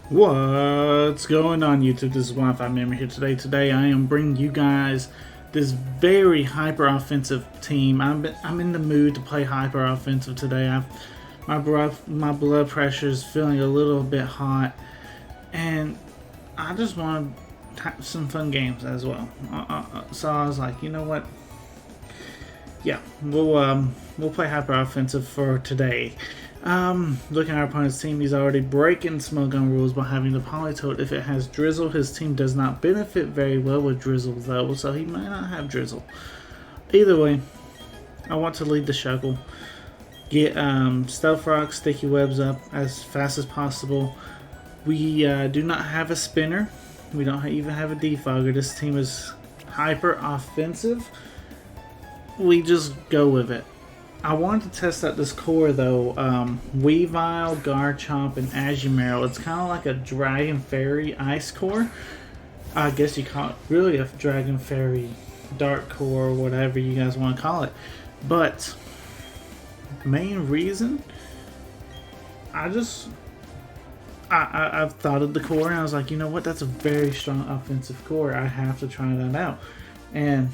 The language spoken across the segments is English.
What's going on, YouTube? This is Wi-Fi Memory here today. Today I am bringing you guys this very hyper offensive team. I'm in the mood to play hyper offensive today. My blood pressure is feeling a little bit hot, and I just want to have some fun games as well. So I was like, you know what? Yeah, we'll play hyper offensive for today. Looking at our opponent's team, he's already breaking smoke gun rules by having the Polytoad. If it has Drizzle, his team does not benefit very well with Drizzle though, so he might not have Drizzle. Either way, I want to lead the Shuckle. Get Stealth Rock, Sticky Webs up as fast as possible. We do not have a Spinner. We don't even have a Defogger. This team is hyper offensive. We just go with it. I wanted to test out this core though. Weavile, Garchomp, and Azumarill. It's kind of like a Dragon Fairy Ice core. I guess you call it really a Dragon Fairy Dark core, or whatever you guys want to call it. But the main reason, I've thought of the core and I was like, you know what? That's a very strong offensive core. I have to try that out. And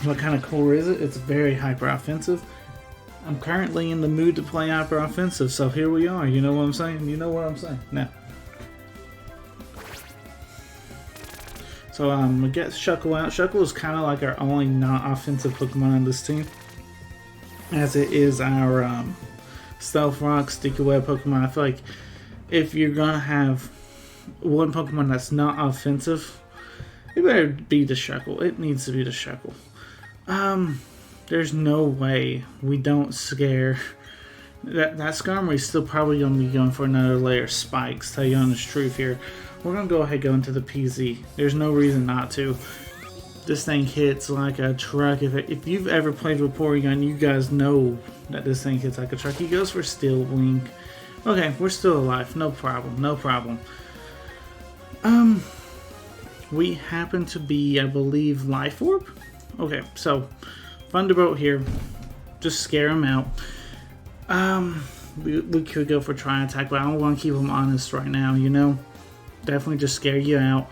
what kind of core is it? It's very hyper offensive. I'm currently in the mood to play hyper offensive, so here we are. You know what I'm saying? You know what I'm saying? Now. So we get Shuckle out. Shuckle is kind of like our only non-offensive Pokemon on this team, as it is our Stealth Rock, Sticky Web Pokemon. I feel like if you're gonna have one Pokemon that's not offensive, it better be the Shuckle. It needs to be the Shuckle. There's no way we don't scare. That Skarmory is still probably going to be going for another layer of spikes, tell you honest truth here. We're going to go ahead and go into the PZ. There's no reason not to. This thing hits like a truck. If you've ever played with Porygon, you guys know that this thing hits like a truck. He goes for Steel Wing. Okay, we're still alive. No problem. No problem. We happen to be, I believe, Life Orb? Okay, so Thunderbolt here, just scare him out. We could go for Try Attack, but I don't want to keep him honest right now, you know? Definitely just scare you out.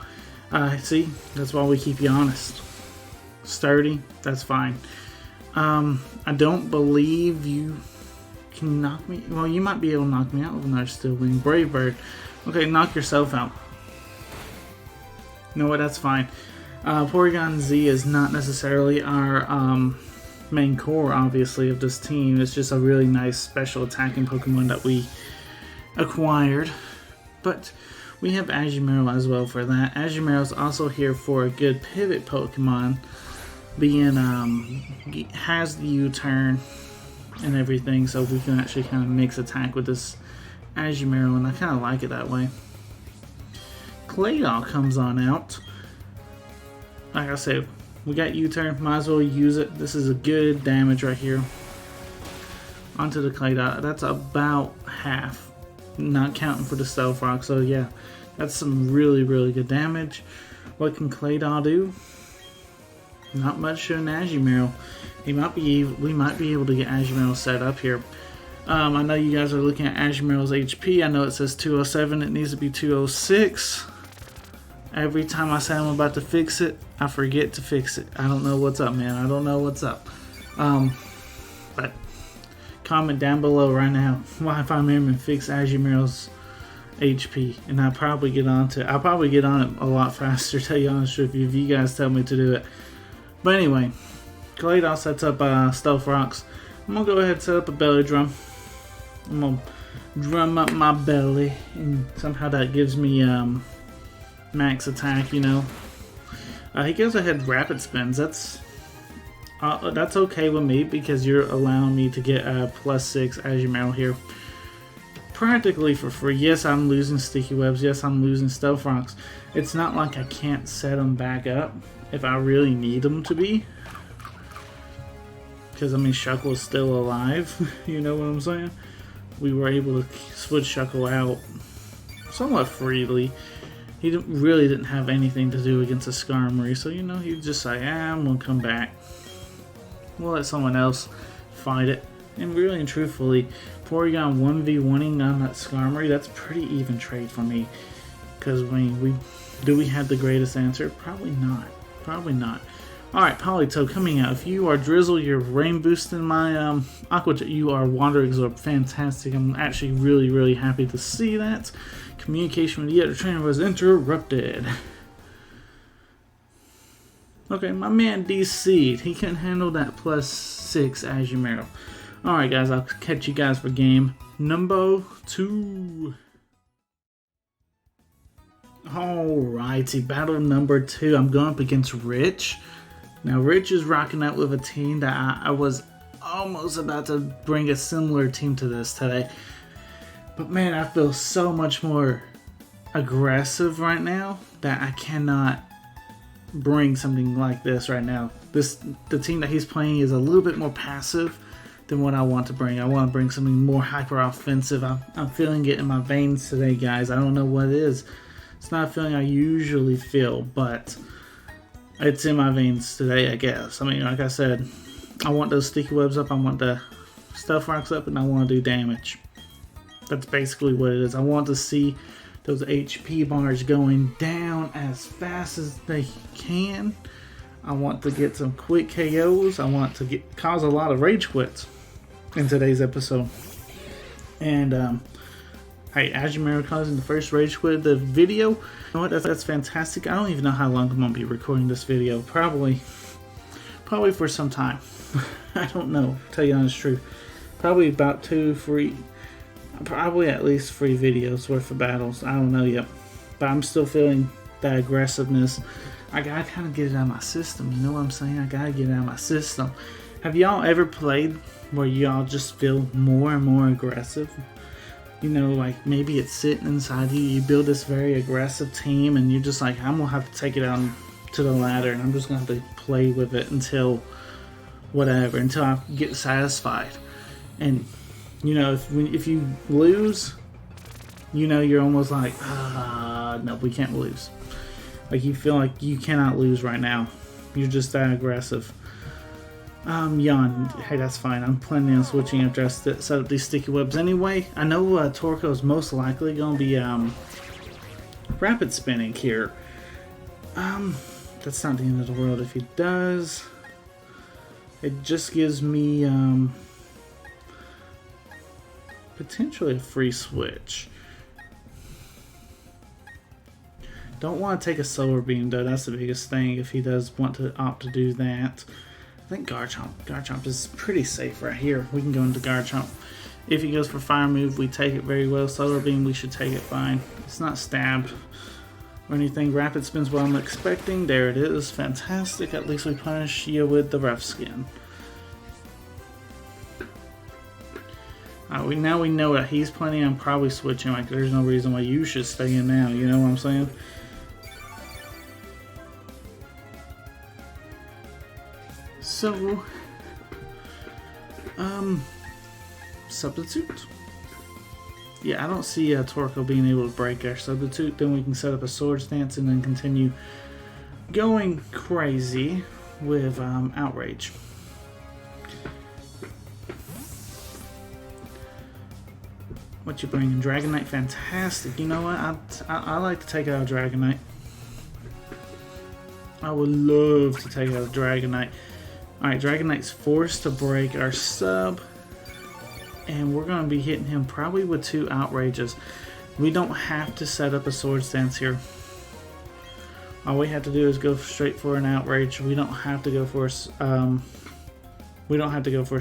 See, that's why we keep you honest. Sturdy, that's fine. I don't believe you can knock me. Well, you might be able to knock me out with another Steel Wing. Brave Bird. Okay, knock yourself out. You know what, that's fine. Porygon Z is not necessarily our main core, obviously, of this team. It's just a really nice special attacking Pokemon that we acquired. But we have Azumarill as well for that. Azumarill is also here for a good pivot Pokemon, being has the U-turn and everything, so we can actually kind of mix attack with this Azumarill, and I kind of like it that way. Claydol comes on out. Like I said, we got U-turn, might as well use it. This is a good damage right here. Onto the Claydol. That's about half, not counting for the Stealth Rock. So yeah, that's some really, really good damage. What can Claydol do? Not much to an Azumarill. We might be able to get Azumarill set up here. I know you guys are looking at Azumarill's HP. I know it says 207. It needs to be 206. Every time I say I'm about to fix it, I forget to fix it. I don't know what's up, man. I don't know what's up. But comment down below right now why if I'm able to fix Azumarill's HP, and I'll probably get on it a lot faster, tell you honest truth, if you guys tell me to do it. But anyway, Claydol sets up Stealth Rocks. I'm gonna go ahead and set up a belly drum. I'm gonna drum up my belly, and somehow that gives me max attack, you know. He goes ahead rapid spins. That's okay with me because you're allowing me to get a +6 Azumarill here practically for free. Yes, I'm losing Sticky Webs. Yes, I'm losing Stealth Rocks. It's not like I can't set them back up if I really need them to be, because I mean Shuckle is still alive. You know what I'm saying? We were able to switch Shuckle out somewhat freely. He really didn't have anything to do against a Skarmory, so you know, he'd just say, I'm gonna come back. We'll let someone else fight it. And really and truthfully, Porygon 1v1ing on that Skarmory, that's pretty even trade for me. Because, I mean, do we have the greatest answer? Probably not. Probably not. Alright, Politoed coming out. If you are Drizzle, you're rain boosting my Aqua Jet. You are Water Absorb. Fantastic. I'm actually really, really happy to see that. Communication with the other trainer was interrupted. Okay, my man DC'd. He couldn't handle that +6 Azumarill. Alright guys, I'll catch you guys for game number 2. Alrighty, battle number 2. I'm going up against Rich. Now Rich is rocking out with a team that I was almost about to bring a similar team to this today. But man, I feel so much more aggressive right now that I cannot bring something like this right now. The team that he's playing is a little bit more passive than what I want to bring. I want to bring something more hyper offensive. I'm feeling it in my veins today, guys. I don't know what it is. It's not a feeling I usually feel, but it's in my veins today, I guess. I mean, like I said, I want those sticky webs up, I want the stuff rocks up, and I want to do damage. That's basically what it is. I want to see those HP bars going down as fast as they can. I want to get some quick KOs. I want to cause a lot of rage quits in today's episode. And hey, Azumarill causing the first rage quit of the video. You know what? That's fantastic. I don't even know how long I'm gonna be recording this video. Probably for some time. I don't know. To tell you the honest truth. Probably about 2, 3. Probably at least 3 videos worth of battles. I don't know yet. But I'm still feeling that aggressiveness. I gotta kind of get it out of my system. You know what I'm saying? I gotta get it out of my system. Have y'all ever played where y'all just feel more and more aggressive? You know, like maybe it's sitting inside you. You build this very aggressive team and you're just like, I'm gonna have to take it out to the ladder and I'm just gonna have to play with it until whatever, until I get satisfied. And you know, if you lose, you know, you're almost like, no, we can't lose. Like you feel like you cannot lose right now. You're just that aggressive. Yawn. Hey, that's fine. I'm planning on switching after I set up these sticky webs anyway. I know Torkoal is most likely going to be rapid spinning here. That's not the end of the world if he does. It just gives me potentially a free switch. Don't want to take a Solar Beam though, that's the biggest thing if he does want to opt to do that. I think Garchomp. Garchomp is pretty safe right here. We can go into Garchomp. If he goes for Fire Move, we take it very well. Solar Beam, we should take it fine. It's not Stab or anything. Rapid Spin's what I'm expecting. There it is. Fantastic. At least we punish you with the Rough Skin. Now we know that he's planning on probably switching. Like, there's no reason why you should stay in now. You know what I'm saying? So, Substitute. Yeah, I don't see Torkoal being able to break our Substitute. Then we can set up a Swords Dance and then continue going crazy with Outrage. What you bringing? Dragonite, fantastic. You know what? I like to take out a Dragonite. I would love to take out a Dragonite. Alright, Dragonite's forced to break our sub. And we're going to be hitting him probably with 2 Outrages. We don't have to set up a Swords Dance here. All we have to do is go straight for an Outrage. We don't have to go for a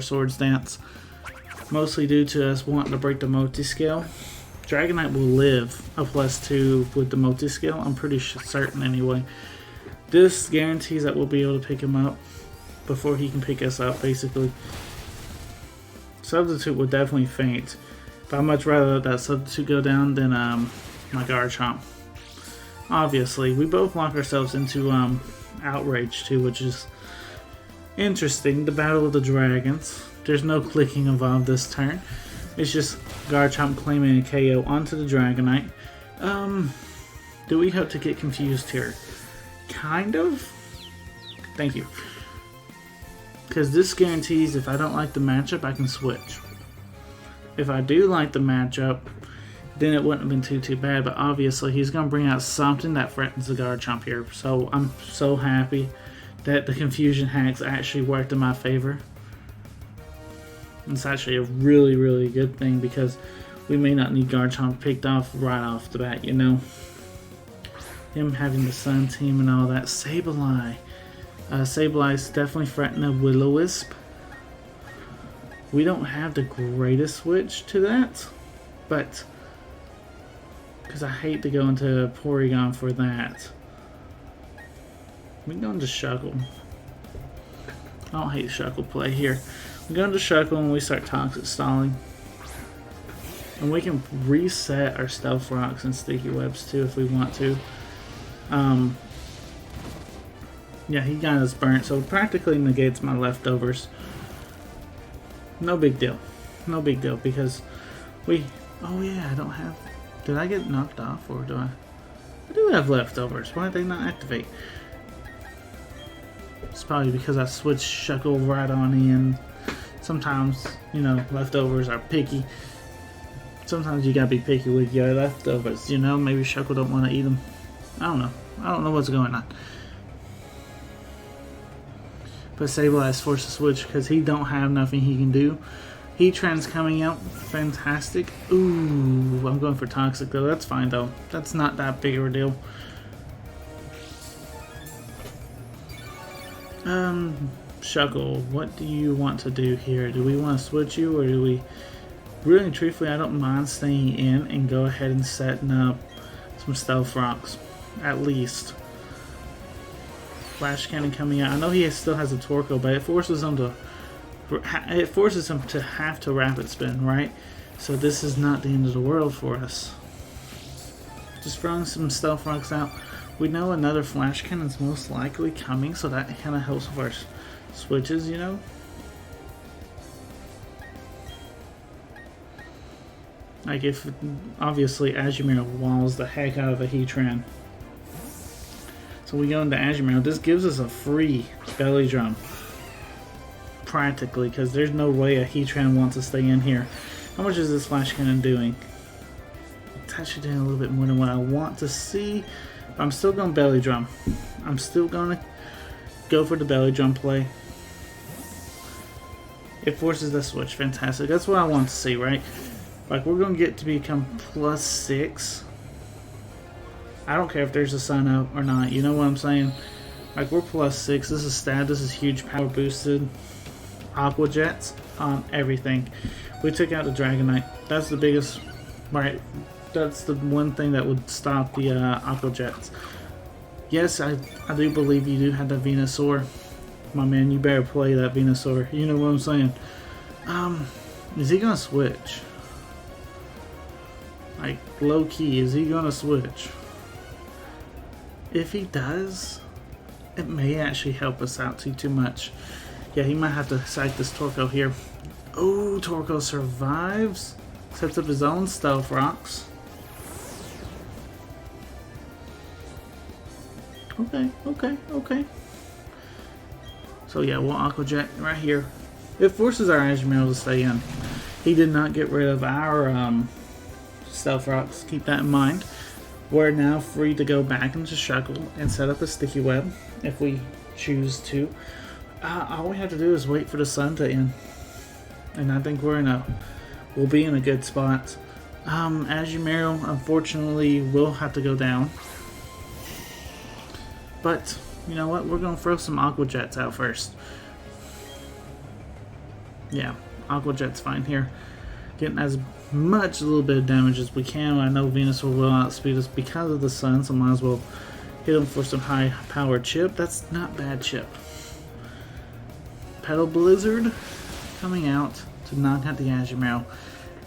Swords Dance. Mostly due to us wanting to break the multi-scale. Dragonite will live a +2 with the multi-scale. I'm pretty certain anyway. This guarantees that we'll be able to pick him up before he can pick us up, basically. Substitute would definitely faint. But I'd much rather let that Substitute go down than my Garchomp. Obviously, we both lock ourselves into Outrage too, which is interesting. The Battle of the Dragons. There's no clicking involved this turn. It's just Garchomp claiming a KO onto the Dragonite. Do we hope to get confused here? Kind of. Thank you. Because this guarantees if I don't like the matchup, I can switch. If I do like the matchup, then it wouldn't have been too bad. But obviously, he's going to bring out something that threatens the Garchomp here. So I'm so happy that the confusion hacks actually worked in my favor. It's actually a really, really good thing because we may not need Garchomp picked off right off the bat, you know. Him having the Sun team and all that. Sableye. Sableye is definitely threatening a Will-O-Wisp. We don't have the greatest switch to that, but because I hate to go into Porygon for that. We can go into Shuckle. I don't hate Shuckle play here. We go into Shuckle and we start Toxic Stalling. And we can reset our Stealth Rocks and Sticky Webs too if we want to. Yeah, he got us burnt, so it practically negates my leftovers. No big deal. No big deal, because we... Oh yeah, I don't have... Did I get knocked off, or do I... I do have leftovers. Why did they not activate? It's probably because I switched Shuckle right on in. Sometimes, you know, leftovers are picky. Sometimes you gotta be picky with your leftovers, you know? Maybe Shuckle don't want to eat them. I don't know. I don't know what's going on. But Sableye is forced to switch because he don't have nothing he can do. Heatran's coming out. Fantastic. Ooh, I'm going for Toxic though. That's fine though. That's not that big of a deal. Shuckle, what do you want to do here? Do we want to switch you, or do we... Really and truthfully, I don't mind staying in and go ahead and setting up some Stealth Rocks. At least. Flash Cannon coming out. I know he still has a Torkoal, but it forces him to have to Rapid Spin, right? So this is not the end of the world for us. Just throwing some Stealth Rocks out. We know another Flash Cannon is most likely coming, so that kind of helps with our switches, you know? Like if, obviously, Azumarill walls the heck out of a Heatran. So we go into Azumarill. This gives us a free Belly Drum. Practically, because there's no way a Heatran wants to stay in here. How much is this Flash Cannon doing? It's actually doing a little bit more than what I want to see. But I'm still going Belly Drum. I'm still going to go for the Belly Drum play. It forces the switch. Fantastic. That's what I want to see, right? Like, we're going to get to become +6. I don't care if there's a sun out or not. You know what I'm saying? Like, we're +6. This is stab. This is huge power boosted. Aqua Jets on everything. We took out the Dragonite. That's the biggest... Right. That's the one thing that would stop the Aqua Jets. Yes, I do believe you do have the Venusaur. My man, you better play that Venusaur. You know what I'm saying? Is he going to switch? Like, low-key, is he going to switch? If he does, it may actually help us out too much. Yeah, he might have to sack this Torkoal here. Oh, Torkoal survives. Sets up his own Stealth Rocks. Okay. So yeah, we'll Aqua Jet right here. It forces our Azumarill to stay in. He did not get rid of our Stealth Rocks. Keep that in mind. We're now free to go back into Shuckle and set up a Sticky Web if we choose to. All we have to do is wait for the sun to end. And I think we'll be in a good spot. Azumarill, unfortunately, will have to go down. But, you know what? We're going to throw some Aqua Jets out first. Yeah, Aqua Jet's fine here. Getting as much, a little bit of damage as we can. I know Venusaur will outspeed us because of the sun, so might as well hit him for some high power chip. That's not bad chip. Petal Blizzard coming out to knock out the Azumarill.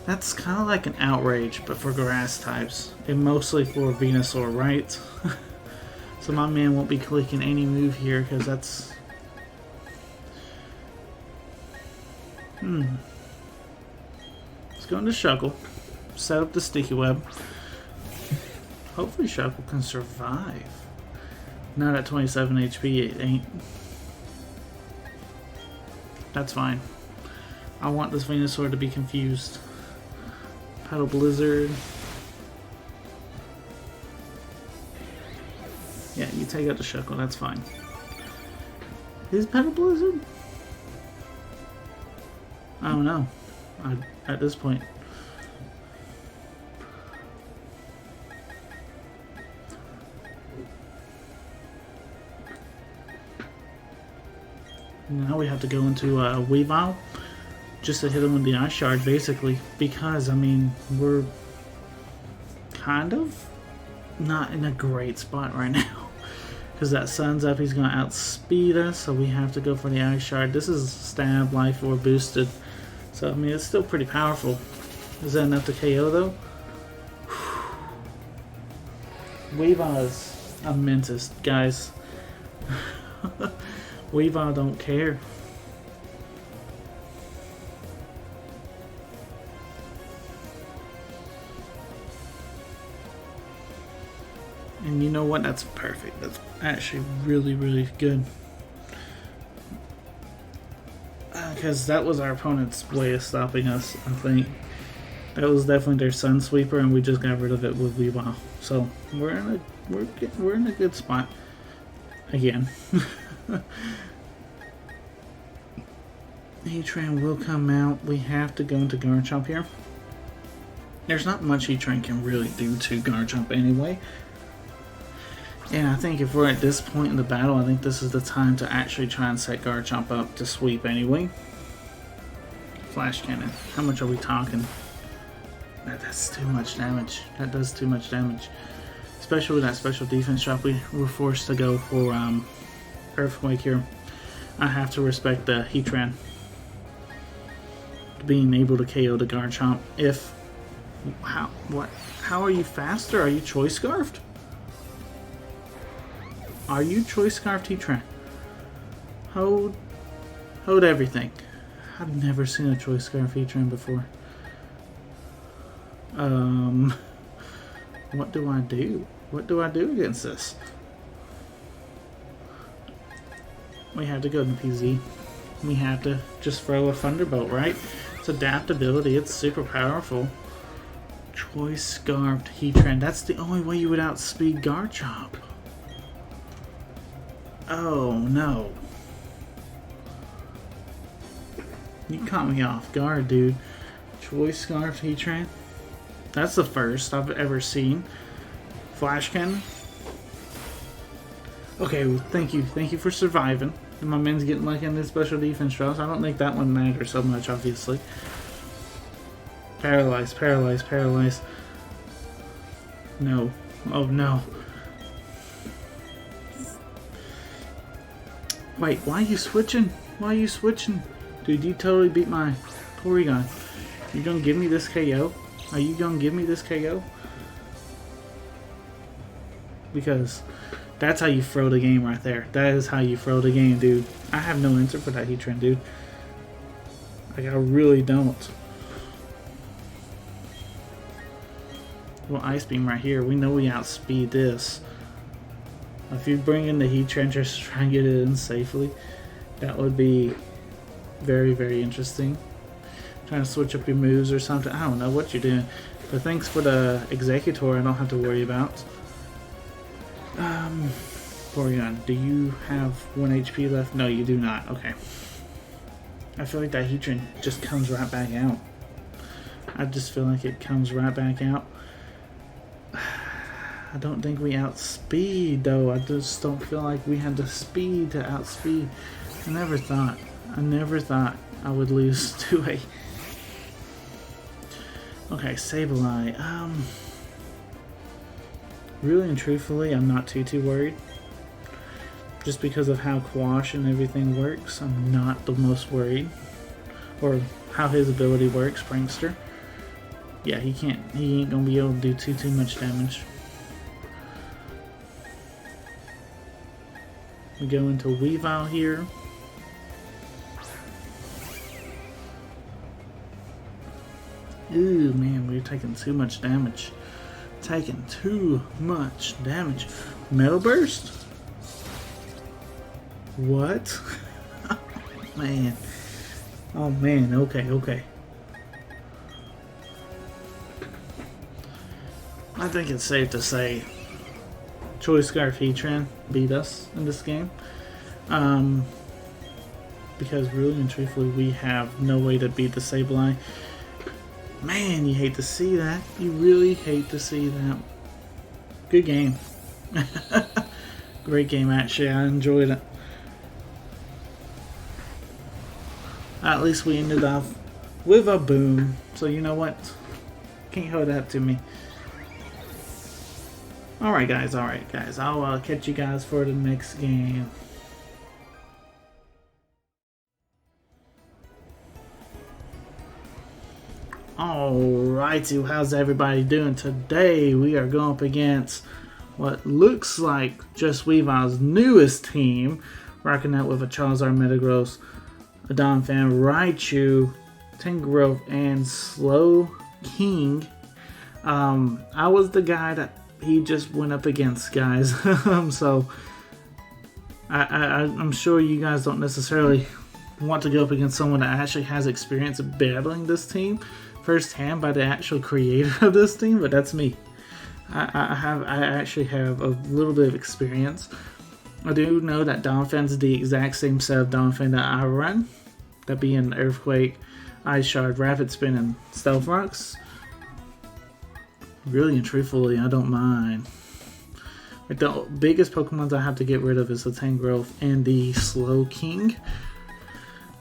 That's kind of like an Outrage, but for grass types. And mostly for Venusaur, right? So my man won't be clicking any move here, because that's... Let's go into Shuckle. Set up the Sticky Web. Hopefully Shuckle can survive. Not at 27 HP, it ain't. That's fine. I want this Venusaur to be confused. Petal Blizzard. Yeah, you take out the Shuckle, that's fine. Is Petal Blizzard? I don't know. At this point. Now we have to go into Weavile just to hit him with the Ice Shard, basically. Because, I mean, we're kind of not in a great spot right now. Because that sun's up, he's going to outspeed us, so we have to go for the Ice Shard. This is Stab, Life Orb boosted. So, I mean, it's still pretty powerful. Is that enough to KO, though? Weavile is a Mentis, guys. Weavile don't care. And you know what? That's perfect. That's actually really, really good. Because that was our opponent's way of stopping us, I think. That was definitely their Sun Sweeper, and we just got rid of it with Weavile. So we're in a good spot again. Heatran will come out. We have to go into Garchomp here. There's not much Heatran can really do to Garchomp anyway. And I think if we're at this point in the battle, I think this is the time to actually try and set Garchomp up to sweep anyway. Flash Cannon. How much are we talking? That's too much damage. That does too much damage. Especially with that special defense drop, we were forced to go for Earthquake here. I have to respect the Heatran being able to KO the Garchomp. If how are you faster? Are you Choice Scarfed? Are you Choice Scarfed, Heatran? Hold everything. I've never seen a Choice Scarf Heatran before. What do I do? What do I do against this? We have to go to PZ. We have to just throw a Thunderbolt, right? It's adaptability. It's super powerful. Choice Scarfed Heatran. That's the only way you would outspeed Garchomp. Oh no. You caught me off guard, dude. Choice Scarfed Heatran. That's the first I've ever seen. Flash Cannon. Okay, well, thank you for surviving. And my man's getting like in this special defense drops. I don't think that one matters so much, obviously. Paralyze, paralyze, paralyze. No. Oh no. Wait, why are you switching? Why are you switching? Dude, you totally beat my Porygon. You gonna give me this KO? Are you gonna give me this KO? Because that's how you throw the game right there. That is how you throw the game, dude. I have no answer for that Heatran, dude. Like, I really don't. Well, Ice Beam right here. We know we outspeed this. If you bring in the Heatran just to try and get it in safely, that would be very, very interesting. Trying to switch up your moves or something. I don't know what you're doing. But thanks for the Executor I don't have to worry about. Porygon, do you have 1 HP left? No, you do not. Okay. I feel like that Heatran just comes right back out. I just feel like it comes right back out. I don't think we outspeed, though. I just don't feel like we had the speed to outspeed. I never thought I would lose to a... Okay, Sableye. Really and truthfully, I'm not too worried. Just because of how Quash and everything works, I'm not the most worried. Or how his ability works, Prankster. Yeah, he ain't gonna be able to do too much damage. We go into Weavile here. Ooh, man, we're taking too much damage. Taking too much damage. Metal Burst? What? Man. Oh man, okay, okay. I think it's safe to say Choice Scarf Heatran beat us in this game. Because really and truthfully, we have no way to beat the Sableye. Man, you hate to see that. You really hate to see that. Good game. Great game, actually. I enjoyed it. At least we ended off with a boom. So you know what? Can't hold that to me. Alright guys. I'll catch you guys for the next game. Alrighty, how's everybody doing today? We are going up against what looks like just Weavile's newest team, rocking out with a Charizard, Metagross, a Donphan, Raichu, Tangrowth, and Slow King. I was the guy that he just went up against, guys. So I'm sure you guys don't necessarily want to go up against someone that actually has experience of battling this team firsthand by the actual creator of this team, but that's me. I actually have a little bit of experience. I do know that Donphan's the exact same set of Donphan that I run, that being Earthquake, Ice Shard, Rapid Spin, and Stealth Rocks. Really and truthfully, I don't mind. Like the biggest Pokemons I have to get rid of is the Tangrowth and the Slow King.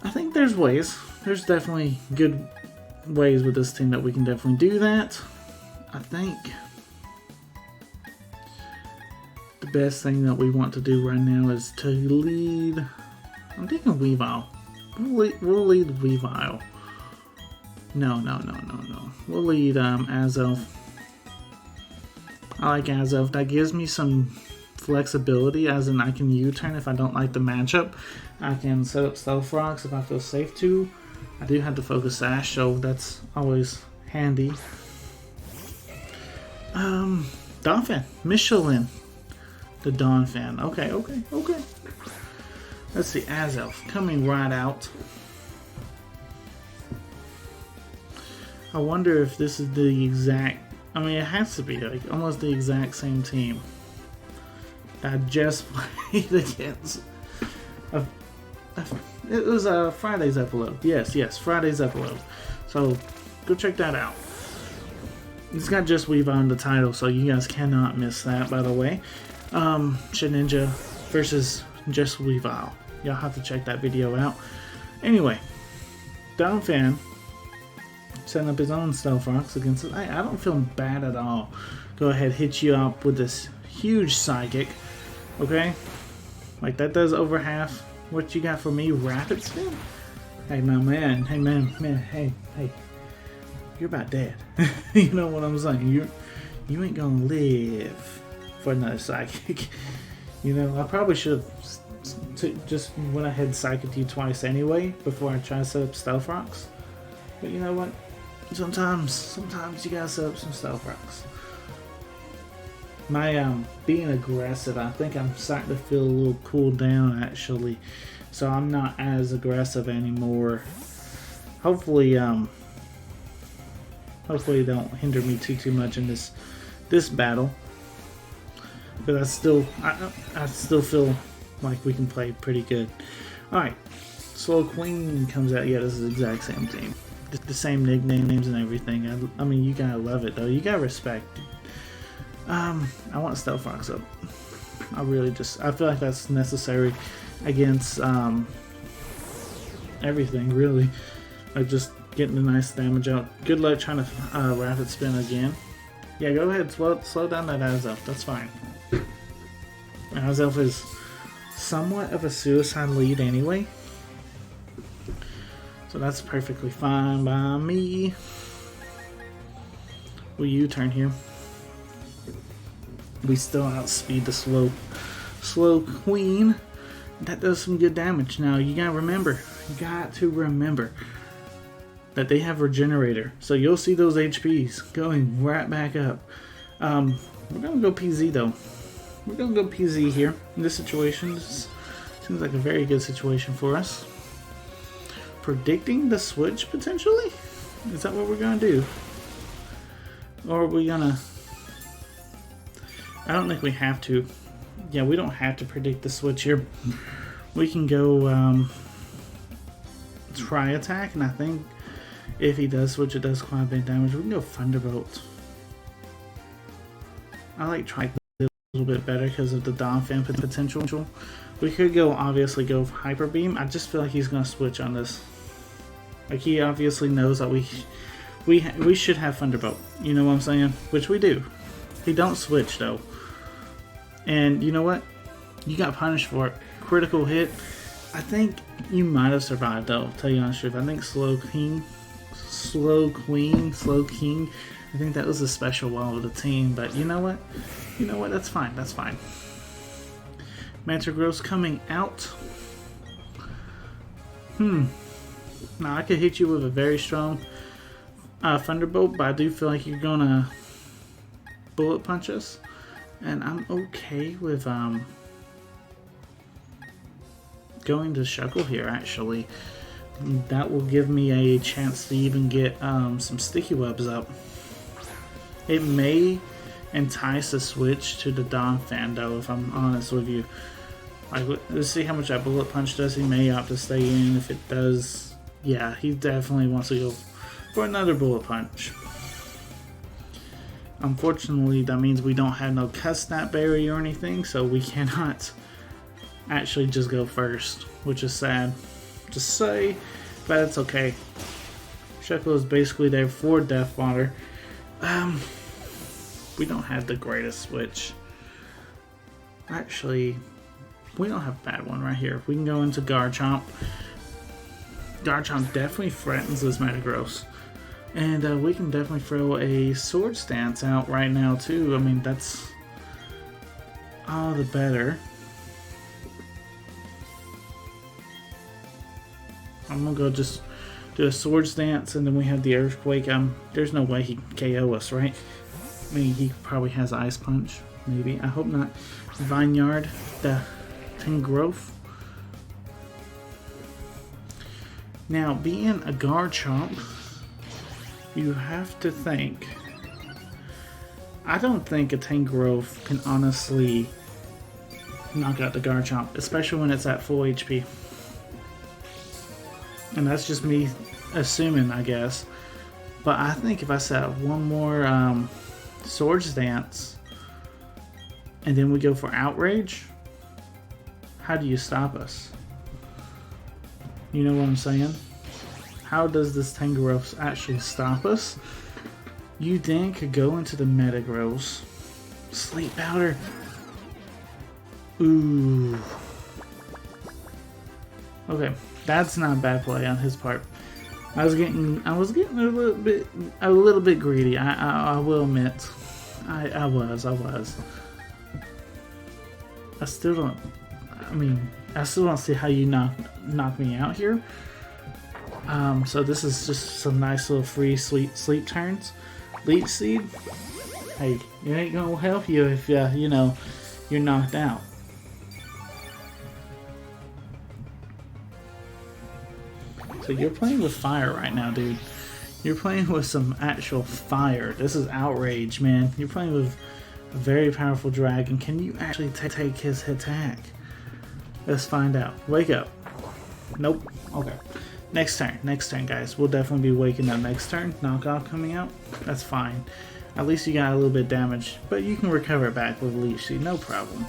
I think there's ways. There's definitely good ways with this team that we can definitely do that. I think the best thing that we want to do right now is to lead. I'm thinking Weavile. We'll lead Weavile. No. We'll lead Azelf. I like Azelf. That gives me some flexibility, as in I can U-turn if I don't like the matchup. I can set up Stealth Rocks if I feel safe to. I do have to focus Sash, so that's always handy. Donphan. Michelin. The Donphan. Okay. Let's see, Azelf coming right out. I wonder if this is the exact... I mean, it has to be like almost the exact same team that I just played against. It was Friday's upload. Yes, Friday's upload. So go check that out. It's got just Weavile in the title, so you guys cannot miss that, by the way. Shedinja versus just Weavile. Y'all have to check that video out. Anyway, Donphan setting up his own Stealth Rocks against it. I don't feel bad at all. Go ahead, hit you up with this huge Psychic. Okay? Like, that does over half. What you got for me? Rapid Spin? Hey, my man. Hey. You're about dead. You know what I'm saying? You ain't gonna live for another Psychic. You know, I probably should have just went ahead and Psychic'd you twice anyway before I try to set up Stealth Rocks. But you know what? Sometimes you gotta set up some Stealth Rocks. My being aggressive, I think I'm starting to feel a little cooled down actually, so I'm not as aggressive anymore. Hopefully it don't hinder me too much in this battle. But I still feel like we can play pretty good. All right, Slow Queen comes out. Yeah, this is the exact same team, the same nicknames and everything. I mean, you gotta love it though. You gotta respect. I want Stealth Rocks up. I feel like that's necessary against everything, really. Like just getting a nice damage out. Good luck trying to Rapid Spin again. Yeah, go ahead, slow down that Azelf. That's fine. Azelf is somewhat of a suicide lead anyway, so that's perfectly fine by me. Will U-turn here. We still outspeed the slow Queen. That does some good damage. Now you gotta remember that they have Regenerator, so you'll see those HPs going right back up. We're gonna go PZ though. We're gonna go PZ here in this situation. This seems like a very good situation for us. predicting the switch potentially? Is that what we're gonna do? Or are we gonna... I don't think we have to. Yeah, we don't have to predict the switch here. We can go try attack, and I think if he does switch, it does quite a bit of damage. We can go Thunderbolt. I like try a little bit better because of the Donphan potential. We could go obviously go Hyper Beam. I just feel like he's gonna switch on this. Like he obviously knows that we should have Thunderbolt. You know what I'm saying? Which we do. He don't switch though. And you know what? You got punished for it. Critical hit. I think you might have survived though. I'll tell you honest truth. I think Slow King. I think that was a special wall of the team. But you know what? You know what? That's fine. That's fine. Mantigross coming out. Now I could hit you with a very strong Thunderbolt, but I do feel like you're gonna bullet punch us. And I'm okay with going to Shuckle here, actually. That will give me a chance to even get some sticky webs up. It may entice a switch to the Donphan though, if I'm honest with you. Like, let's see how much that bullet punch does. He may opt to stay in. If it does, yeah, he definitely wants to go for another bullet punch. Unfortunately, that means we don't have no cut snap berry or anything, so we cannot actually just go first, which is sad to say, but it's okay. Shuckle is basically there for Death Water. We don't have the greatest switch. Actually, we don't have a bad one right here. We can go into Garchomp. Garchomp definitely threatens this Metagross. And we can definitely throw a Swords Dance out right now too. I mean, that's all the better. I'm gonna go just do a Swords Dance, and then we have the Earthquake. There's no way he can KO us, right? I mean, he probably has Ice Punch, maybe. I hope not. Vineyard, the Tangrowth. Now, being a Garchomp, you have to think. I don't think a Tangrowth can honestly knock out the Garchomp, especially when it's at full HP. And that's just me assuming, I guess. But I think if I set up one more Swords Dance and then we go for Outrage, how do you stop us? You know what I'm saying? How does this Tangrowth actually stop us? You then could go into the Metagross. Sleep Powder. Ooh. Okay, that's not a bad play on his part. I was getting a little bit greedy. I will admit, I was. I still don't. I mean, I still don't see how you knock me out here. So this is just some nice little free sleep turns. Leech Seed. Hey, it ain't gonna help you if you know you're knocked out. So you're playing with fire right now, dude. You're playing with some actual fire. This is Outrage, man. You're playing with a very powerful dragon. Can you actually take his attack? Let's find out. Wake up. Nope. Okay. Next turn, guys. We'll definitely be waking up next turn. Knockoff coming out. That's fine. At least you got a little bit damage, but you can recover it back with Leech Seed. No problem.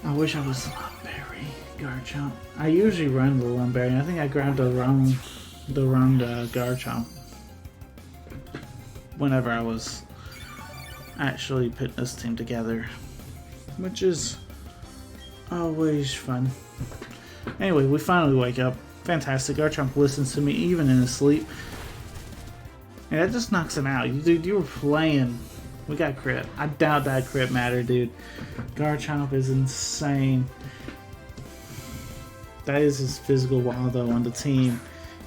I wish I was Lumberry. Garchomp. I usually run the Lumberry. I think I grabbed the wrong Garchomp whenever I was actually putting this team together, which is always fun. Anyway, we finally wake up. Fantastic. Garchomp listens to me even in his sleep, and that just knocks him out. Dude, you were playing. We got crit. I doubt that crit mattered, dude. Garchomp is insane. That is his physical wall, though, on the team.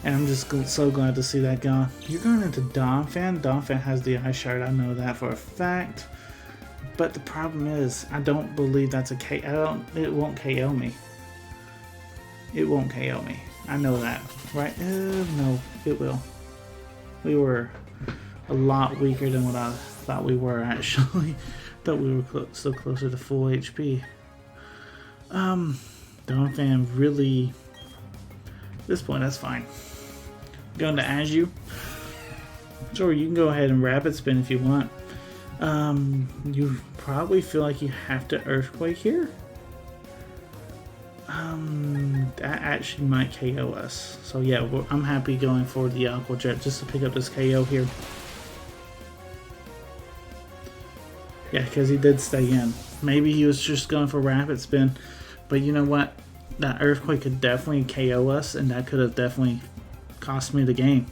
And I'm just so glad to see that gone. You're going into Donphan. Donphan has the Ice Shard. I know that for a fact. But the problem is, I don't believe that's a KO. It won't KO me. It won't KO me. I know that, right? No, it will. We were a lot weaker than what I thought we were, actually. Thought we were still closer to full HP. Dawn Fan really... At this point, that's fine. Going to Azu. Sure, you can go ahead and rapid spin if you want. You probably feel like you have to Earthquake here. That actually might KO us. So yeah, I'm happy going for the Aqua Jet just to pick up this KO here. Yeah, because he did stay in. Maybe he was just going for rapid spin, but you know what? That Earthquake could definitely KO us, and that could have definitely cost me the game.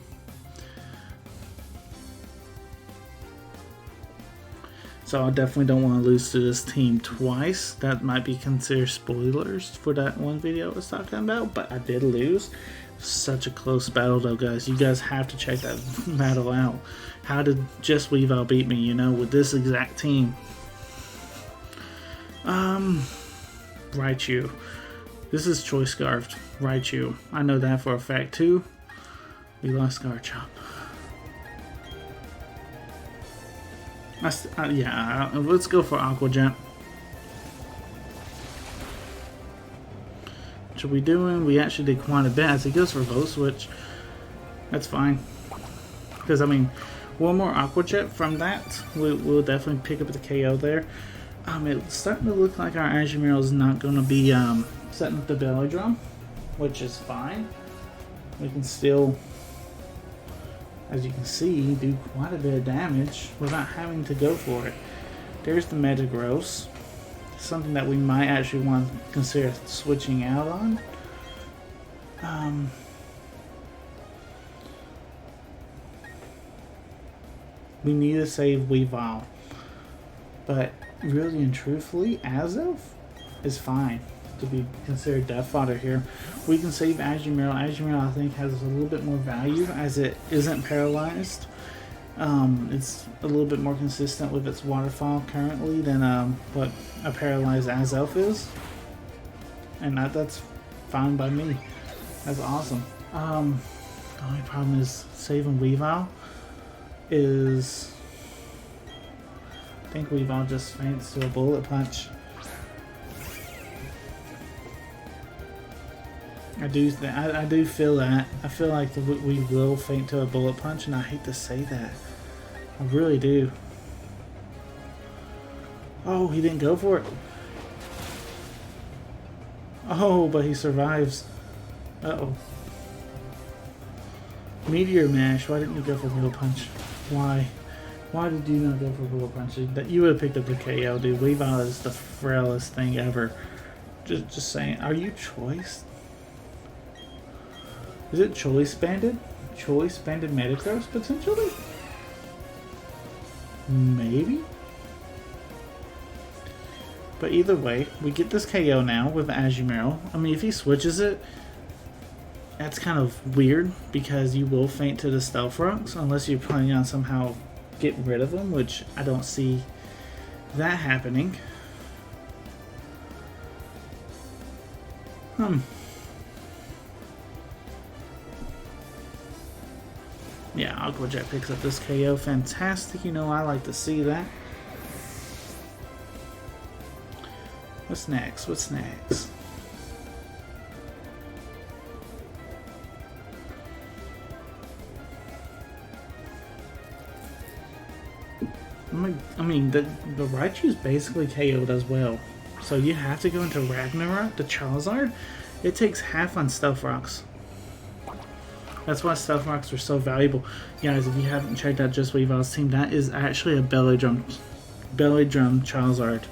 So I definitely don't want to lose to this team twice. That might be considered spoilers for that one video I was talking about, but I did lose. Such a close battle though, guys. You guys have to check that battle out. How did Just Weavile beat me, you know, with this exact team? Raichu. This is Choice Scarfed. Raichu. I know that for a fact too. We lost Garchomp. Yeah, let's go for Aqua Jet. What are we doing? We actually did quite a bit. As he goes for Vote Switch, that's fine. Because, I mean, one more Aqua Jet from that, we'll definitely pick up the KO there. It's starting to look like our Azumarill is not going to be setting up the belly drum, which is fine. We can still, as you can see, do quite a bit of damage without having to go for it. There's the Metagross, something that we might actually want to consider switching out on. We need to save Weavile, but really and truthfully, Azelf is fine to be considered death fodder here. We can save Azumarill. Azumarill, I think, has a little bit more value as it isn't paralyzed. It's a little bit more consistent with its waterfall currently than what a paralyzed Azelf is, and that's fine by me. That's awesome. The only problem is saving Weavile is, I think Weavile just faints to a bullet punch. I do feel that. I feel like we will faint to a bullet punch, and I hate to say that. I really do. Oh, he didn't go for it. Oh, but he survives. Uh-oh. Meteor Mash. Why didn't you go for Bullet Punch? Why? Why did you not go for Bullet Punch? That you would have picked up the KO, dude. Weavile is the frailest thing ever. Just saying. Are you Choice? Is it Choice Banded? Choice Banded Metagross, potentially? Maybe? But either way, we get this KO now with Azumarill. I mean, if he switches it, that's kind of weird because you will faint to the Stealth Rocks unless you're planning on somehow getting rid of them, which I don't see that happening. Yeah, Aqua Jet picks up this KO. Fantastic. You know, I like to see that. What's next? What's next? I mean, the Raichu's basically KO'd as well. So you have to go into Ragnarok, the Charizard. It takes half on Stealth Rocks. That's why Stealth Rocks are so valuable. Guys, if you haven't checked out Just Weavile's team, that is actually a Belly Drum Charizard.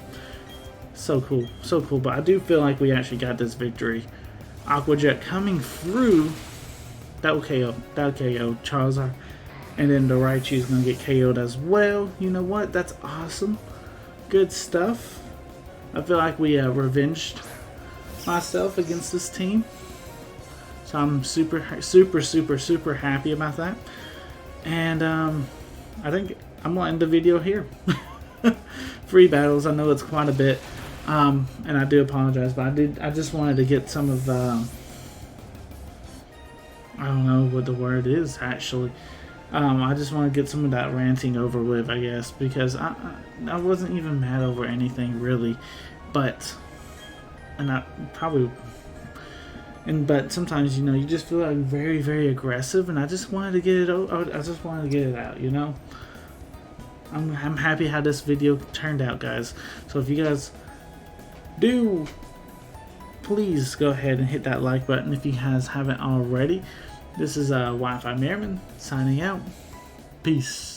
So cool. So cool. But I do feel like we actually got this victory. Aqua Jet coming through. That'll KO. That'll KO Charizard. And then the Raichu's going to get KO'd as well. You know what? That's awesome. Good stuff. I feel like we revenged myself against this team. So I'm super happy about that. And I think I'm going to end the video here. Free battles. I know it's quite a bit. And I do apologize, but I just wanted to get some of I don't know what the word is actually. I just want to get some of that ranting over with, I guess, because I wasn't even mad over anything really, but but sometimes you just feel like very aggressive, and I just wanted to get it. I just wanted to get it out, I'm happy how this video turned out, guys. So if you guys do, please go ahead and hit that like button if you guys haven't already. This is Wi-Fi Merriman signing out. Peace.